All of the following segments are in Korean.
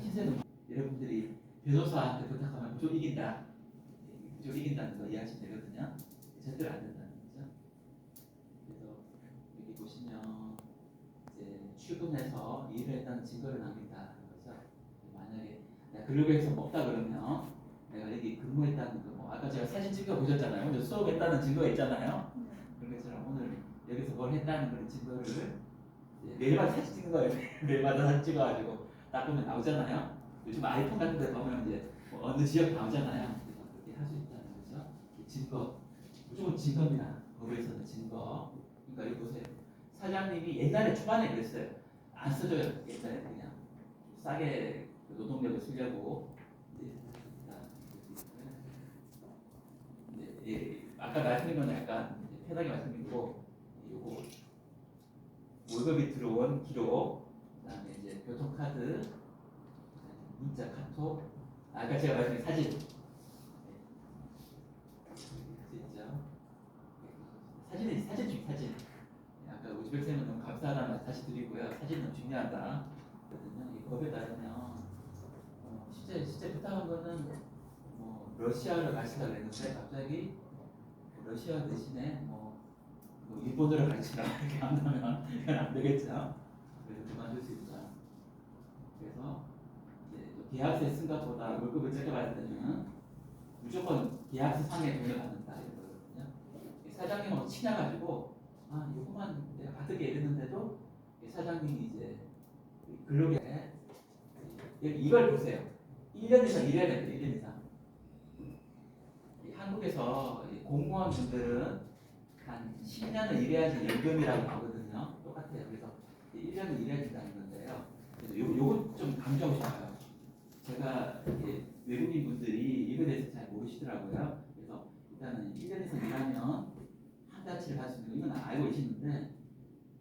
신세는 여러분들이 변호사한테 부탁하면 무조건 이긴다. 무조건 이긴다는 거 이해하시면 되거든요. 절대로 안 된다는 거죠. 그래서 여기 보시면 이제 출근해서 일을 했다는 증거를 남긴다는 거죠. 만약에 내가 근로계획서 없다 그러면 내가 여기 근무했다는 거, 뭐 아까 제가 사진 찍어 보셨잖아요. 오늘 수업했다는 증거가 있잖아요. 그런 것처럼 오늘 여기서 뭘 했다는 그런 증거를 매일마다 사진 찍는 거예요. 매일마다 사진 찍어가지고 딱 보면 나오잖아요. 요즘 아이폰 같은 데 보면 이제 뭐 어느 지역 나오잖아요. 그래서 그렇게 할 수 있다는 거죠. 증거, 무조건 증거입니다. 법에서는 증거. 그러니까 여기 보세요. 사장님이 옛날에 초반에 그랬어요. 안 써줘요. 옛날에 그냥 싸게 노동력을 쓰려고. 아까 말씀드린 건 약간 편하게 말씀드리고, 요거 월급이 들어온 기록, 그다음에 이제 교통카드, 문자, 카톡, 아까 제가 말씀드린 사진, 사진은 사진 중 사진. 아까 우즈벡 쌤은 너무 감사하다는 말 다시 드리고요. 사진은 너무 중요하다. 이 법에 따르면 실제 부탁한 거는 뭐 러시아를 가시다 그랬는데 갑자기 러시아 대신에 뭐 일본어를 가르치라 이렇게 한다면 이건 안 되겠죠. 그래서 그만둘 수 있다. 그래서 이제 또 계약서에 쓴 것보다 월급을 적게 받을 때는 무조건 계약서 상의 돈을 받는다 이런 거거든요. 사장님하고 친해가지고 요거만 내가 받을게 이랬는데도 사장님이 이제 근로계에 이걸 보세요. 1년 이상 일해야 됩니다. 1년 이상. 한국에서 공무원 분들은 한 10년을 일해야지 연금이라고 나오거든요. 똑같아요. 그래서 1년을 일해야 된다는 건데요. 그래서 요거 좀 강조하고 싶어요. 제가 외국인 분들이 이거에 대해서 잘 모르시더라고요. 그래서 일단은 1년 이상 일하면 한 달치를 받을 수 있는 거 이건 알고 계시는데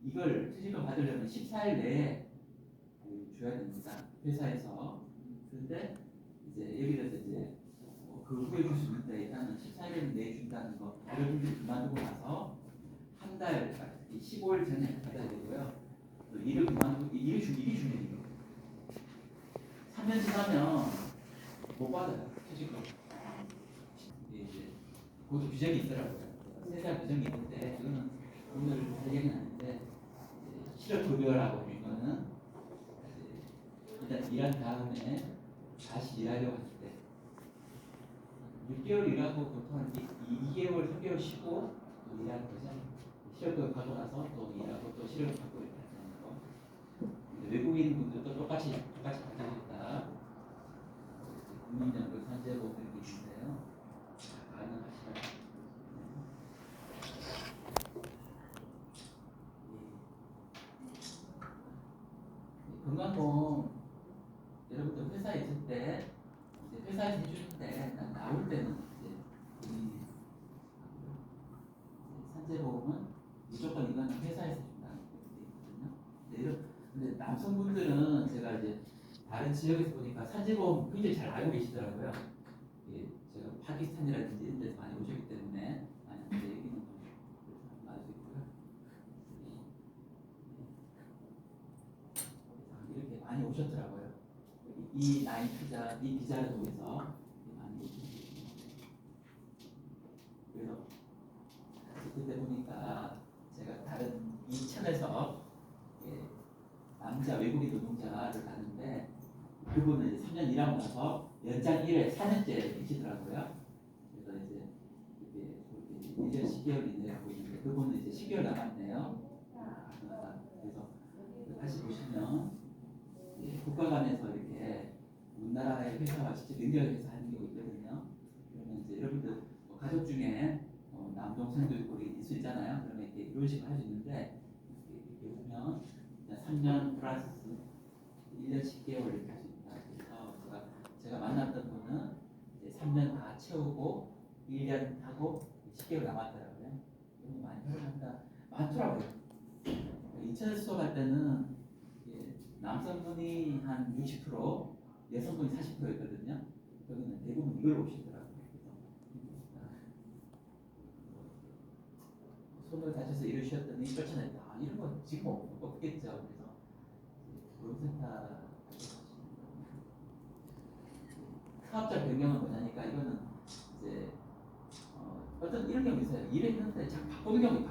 이걸 퇴직금 받으려면 14일 내에 줘야 됩니다. 회사에서. 그런데 이제 예를 들어서 이제 그 후에 줄 수 있는데 일단은 14일 내에 준다는 거 여러분들이 그만두고 나서 한 달, 15일 전에 받아야 되고요. 또 일을 그만두고 일이 중요해요. 3년 지나면 못 받아요. 퇴직금. 이제 그것도 규정이 있더라고요. 세살 규정이 있는데 그거는 오늘 할 얘기는 아닌데 실업급여라고 이거는 일단 일한 다음에 다시 일하려고 할 때 6개월 일하고 보통 한 2개월, 3개월 쉬고 또 일하는 거죠. 실업급여 받고 나서 또 일하고 또 실업급여 받고 이렇게 하는 거. 외국인 분들도 똑같이 받으겠다. 국민연금 산재보험 이렇게 있는데요. 가능하시다. 건강보험 여러분들 회사에 있을 때 이제 회사에서 해주는데 나올 때는 이제 산재보험은 무조건 이거는 회사에서 준다는 게 있거든요. 근데 남성분들은 제가 이제 다른 지역에서 보니까 산재보험 굉장히 잘 알고 계시더라고요. 제가 파키스탄이라든지 이런 데서 많이 오셨기 때문에 제 얘기는 좀 알수 있고요. 이렇게 많이 오셨더라고요. 이 나이 피자, 이 피자를 통해서 많이 오셨어요. 그래서 그때 보니까 제가 다른 인천에서 남자 외국인 노동자를 봤는데 그분은 이제 3년 일하고 나서 연장 1회 4년째 계시더라고요. 그래서 이제 1년 10개월인데 보이는데 그분은 이제 10개월 남았네요. 그래서 다시 보시면 국가 간에서 이렇게 우리나라의 회사와 직접 연결해서 하는 경우 있거든요. 그러면 이제 여러분들 가족 중에 남동생도 있고 있을 수 있잖아요. 그러면 이렇게 이런 식으로 할 수 있는데 이렇게 보면 3년 플러스 1년 10개월 이렇게 할 수 있다. 그래서 제가 만났던 분은 이제 3년 다 채우고 1년 하고 10개월 남았더라고요. 너무 많이 활용한다. 많더라고요. 인천에서 수업할 때는 남성분이 한 60%, 여성분이 40%였거든요. 여기는 대부분 이걸 오시더라고요. 손을 다쳐서 일을 쉬었더니 쫓아냈다. 이런 거 지금 없겠죠. 그래서 보험센터 사업자 변경은 뭐냐니까 이거는 이제 어떤 이런 경우 있어요. 일했는데 자꾸 바꾸는 경우.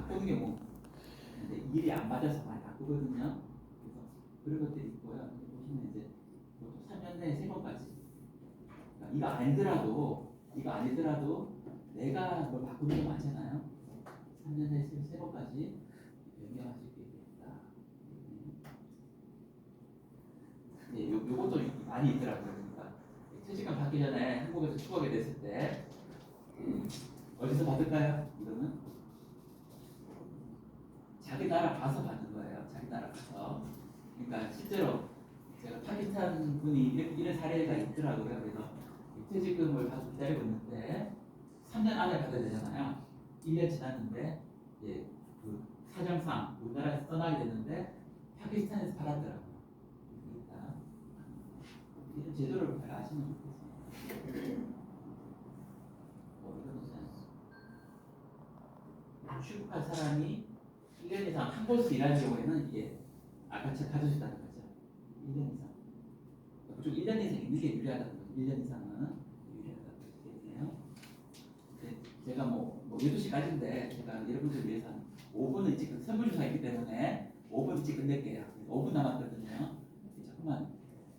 근데 일이 안 맞아서 많이 바꾸거든요. 그래서 그런 것들이 있고요. 보시면 이제 보통 3년 내에 3번까지. 그러니까 이거 아니더라도 내가 뭘 바꾸는 게 많잖아요. 3년 내에 3번까지 변경할 수 있게 됩니다. 요것도 많이 있더라고요. 그러니까 퇴직금 받기 전에 한국에서 추가게 됐을 때 어디서 받을까요? 이거는 자기 나라 가서 받는 거예요. 자기 나라 가서. 그러니까 실제로 제가 파키스탄 분이 이런 사례가 있더라고요. 그래서 퇴직금을 받고 기다리고 있는데 3년 안에 받아야 되잖아요. 1년 지났는데 그 사정상 우리나라에서 떠나게 됐는데 파키스탄에서 받았더라고요. 그러니까 이런 제도를 잘 아시면 좋겠어요. 취업할 사람이 1년 이상 한 곳에서 일하는 경우에는 이게 아까 제가 가져주셨다는 거죠. 1년 이상. 그쪽 1년 이상 있는 게 유리하다는 거죠. 1년 이상은 유리하다고 얘기해요. 제가 뭐 12시까지인데 제가 여러분들 위해서 5분은 지금 선물주사가 있기 때문에 5분 일찍 끝낼게요. 5분 남았거든요. 잠깐만.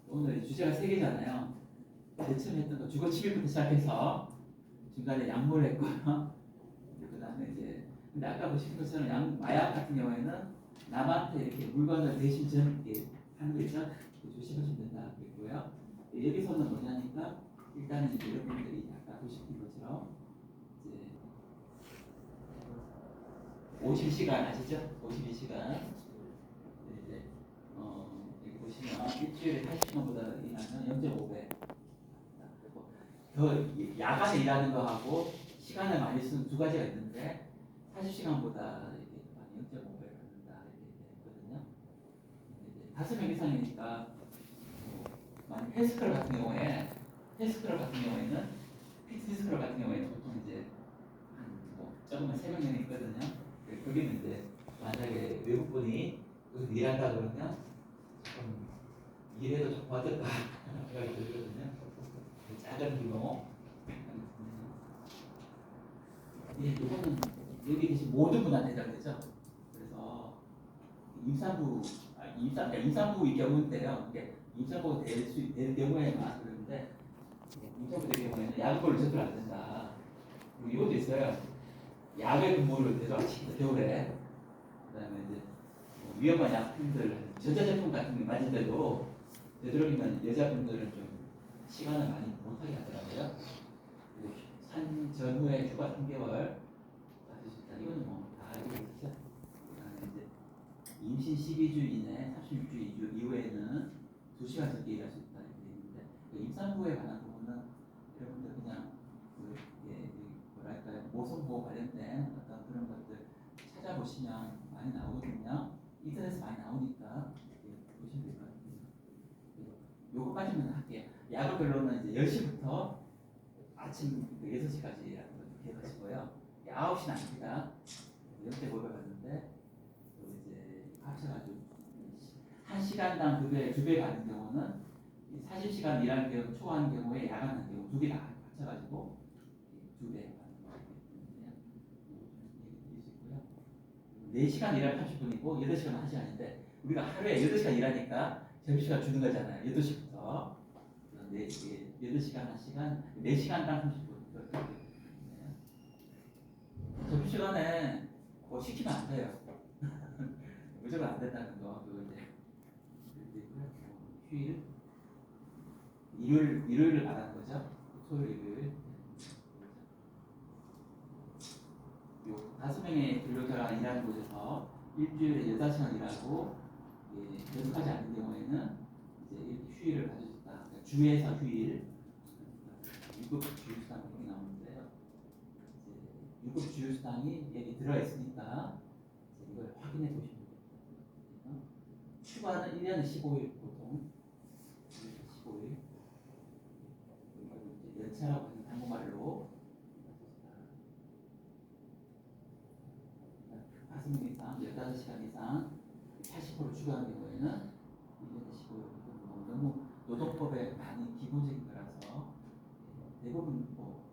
오늘 주제가 3개잖아요. 제일 처음 했던 거 주거 침입부터 시작해서 중간에 약물을 했고요. 그 다음에 이제 근데 아까 보신 것처럼 마약 같은 경우에는 남한테 이렇게 물건을 대신 하는 거 있죠? 조심하시면 된다 그랬고요. 여기서는 뭐냐니까 일단은 이제 여러분들이 아까 보신 것처럼 이제 52시간 아시죠? 52시간 이제 여기 보시면 일주일에 80시간보다 일하면 0.5배 더 야간에 일하는 거하고 시간을 많이 쓰는 두 가지가 있는데 40시간보다 이렇게 0.5배를 받는다 이렇게 되거든요. 5명 이상이니까 만약 헬스클럽 같은 경우에는 피트니스클럽 같은 경우에는 보통 이제 한 조금만 3명이 있거든요. 거기는 이제 만약에 외국분이 거기서 일한다 그러면 조금 일해도 좀 어떨까 생각이 들거든요. 작은 규모. 이거는 여기 계신 모든 분한테 해당되죠. 그래서 임산부의 경우인데요. 임산부가 될 경우에만 그러는데 임산부 될 경우에는 약을 제대로 안 된다. 그리고 이것도 있어요. 야외 근무를 제대로 안 시킨다. 겨울에. 그다음에 이제 위험한 약품들, 전자제품 같은 게 맞은데도 되도록이면 여자분들은 좀 시간을 많이 못하게 하더라고요. 산 전후에 휴가 3개월 받을 수 있다. 이거는 뭐 다 알고 계시죠? 그다음에 이제 임신 12주 이내 36주 이후에는 2시간 적게 일할 수 있다 이렇게 있는데 임산부에 관한 부분은 여러분들 그냥 뭐랄까요 모성보호 관련된 어떤 그런 것들 찾아보시면 많이 나오거든요. 인터넷에 많이 나오니까 보시면 될 것 같아요. 요거까지만 할게요. 야구 별로는 이제 10시부터 아침 6시까지 기억하시고요. 9시는 아닙니다. 0.5배 받는데 이제 합쳐가지고 1시간당 2배 받는 경우는 40시간 일하는 경우 초과하는 경우에 야간하는 경우 2개 다 합쳐가지고 2배 받는 거거든요. 얘기 드릴 수 있고요. 4시간 일하면 30분이고 8시간 1시간인데 우리가 하루에 8시간 일하니까 점심시간 주는 거잖아요. 8시부터 8시간 1시간 4시간당 30분 점심시간에 뭐 시키면 안 돼요. 무조건 안 된다는 거 그거 이제 휴일 일요일을 말하는 거죠. 토요일 일요일 요 5명의 근로자가 일하는 곳에서 일주일에 8시간 일하고 연속하지 않는 경우에는 이제 이렇게 휴일을 가질 수 있다. 그러니까 주에서 휴일 6급 주휴수당 이렇게 나오는데요. 이제 6급 주휴수당이 여기 들어 있으니까 이걸 확인해 보시면 됩니다. 휴가는 1년에 15일 보통 15일 이제 연차라고 하는 한국말로 5명 이상 15시간 이상 80% 추가하는 경우에는 1년에 15일 너무 노동법에 많이 기본적인 거라서 대부분 뭐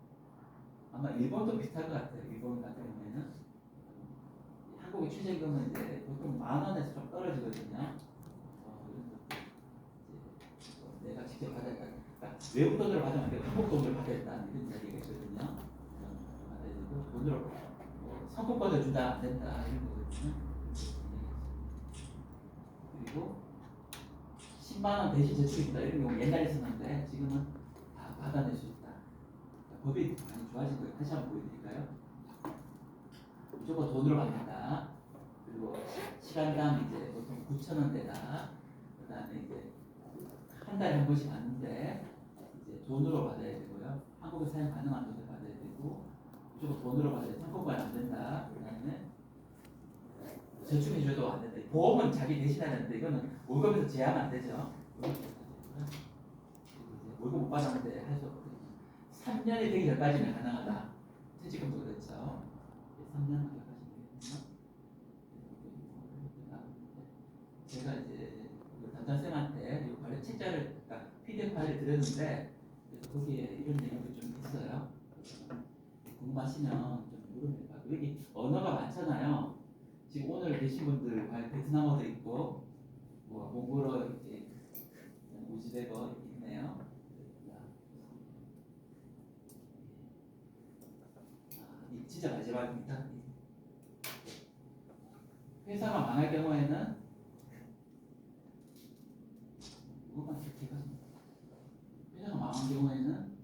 아마 일본도 비슷할 것 같아요. 일본 같은 경우에는 한국의 최저임금은 이제 보통 10,000원에서 좀 떨어지거든요. 이런 것들 이제 내가 직접 받았다. 그러니까 외국 돈으로 받으면 안 되고 한국 돈으로 받아야 된다 이런 이야기가 있거든요. 받아야 되고 돈으로 상품권을 준다 안 된다 이런 거거든요. 그리고 10만 원 대신 제출해준다 이런 경우 옛날에 있었는데 지금은 다 받아낼 수 있다. 법이 많이 좋아진 거예요. 다시 한번 보여드릴까요? 무조건 돈으로 받는다. 그리고 시간당 이제 보통 9,000원대다. 그 다음에 이제 한 달에 한 번씩 받는데 이제 돈으로 받아야 되고요. 한국에 사용 가능한 돈을 받아야 되고 무조건 돈으로 받아야 돼. 상품권 안 된다. 그 다음에 저축해줘도 안 된다. 보험은 자기 대신하는데 이거는 월급에서 제하면 안 되죠. 월급 못 받았는데 할 수 없거든요. 3년이 되기 전까지는 가능하다. 퇴직금도 그렇죠. 3년 기억하시면 되겠네요. 제가 이제 담당쌤한테 이 관련 책자를 그러니까 PDF 파일을 드렸는데 그래서 거기에 이런 내용도 좀 있어요. 궁금하시면 좀 물어보면 여기 언어가 많잖아요. 지금 오늘 계신 분들 베트남어도 있고 뭐 몽골어 이렇게 우즈베거 이렇게 있네요. 진짜 마지막입니다. 회사가 망할 경우에는 이것만 체크해서 회사가 망한 경우에는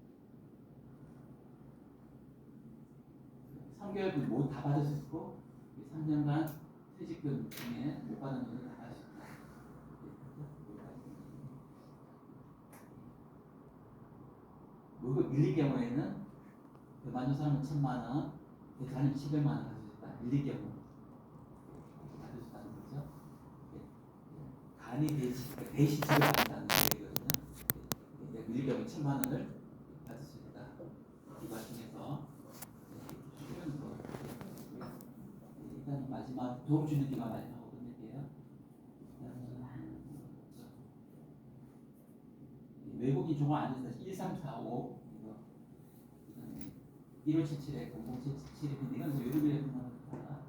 3개월분 모두 다 받을 수 있고 3년간 퇴직금 중에 못 받은 돈을 다 받을 수 있다. 월급 밀릴 경우에는 그 만족 사람은 1,000만 원, 아니면 700만 원 받을 수 있다. 밀릴 경우 받을 수 있다는 거죠. 간이 대신 지급받는다는 얘기거든요. 밀릴 경우 1,000만 원을 받을 수 있다. 이 과정에서 일단 마지막 도움 주는 기간 마지막으로 끝낼게요. 외국인 종합 안전사 1345 1577에 0077에 이건 외국인의 분만입니다.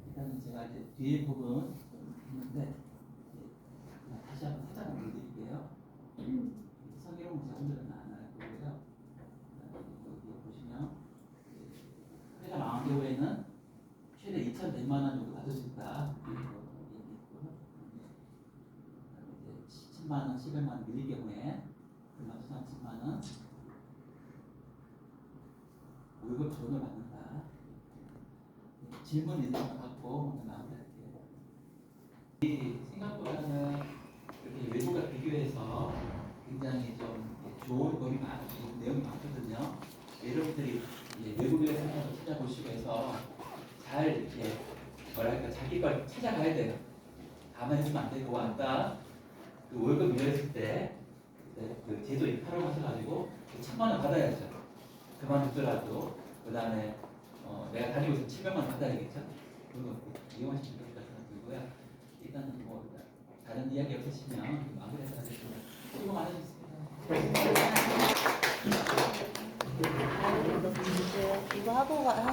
일단은 제가 이제 뒤에 부분 했는데 다시 한번 살짝 보여드릴게요. 성희롱 제가 오늘은 안 할 거고요. 여기 보시면 회사 망한 경우에는 최대 2,100만 원 정도 받을 수 있다. 10만 원, 700만 원 밀릴 경우에 그만 30만 원 월급 전을 받는다. 질문 있는 거 받고 마무리할게요. 생각보다는 이렇게 외국과 비교해서 굉장히 좀 좋은 법이 많고 내용이 많거든요. 여러분들이 외국에 가서 찾아보시고 해서 잘 이렇게 뭐랄까 자기 걸 찾아가야 돼요. 가만히 있으면 안 되고 아까 그 월급 밀렸을 때 그 제도에 활용하셔가지고 1,000만 원 받아야죠. 그만두더라도 그 다음에 내가 다니고 있으면 700만 원 받아야겠죠. 그거 이용하시면 좋겠다 생각 들고요. 일단은 뭐 다른 이야기 없으시면 마무리해서 하겠습니다. 수고 많으셨습니다. 이거 하고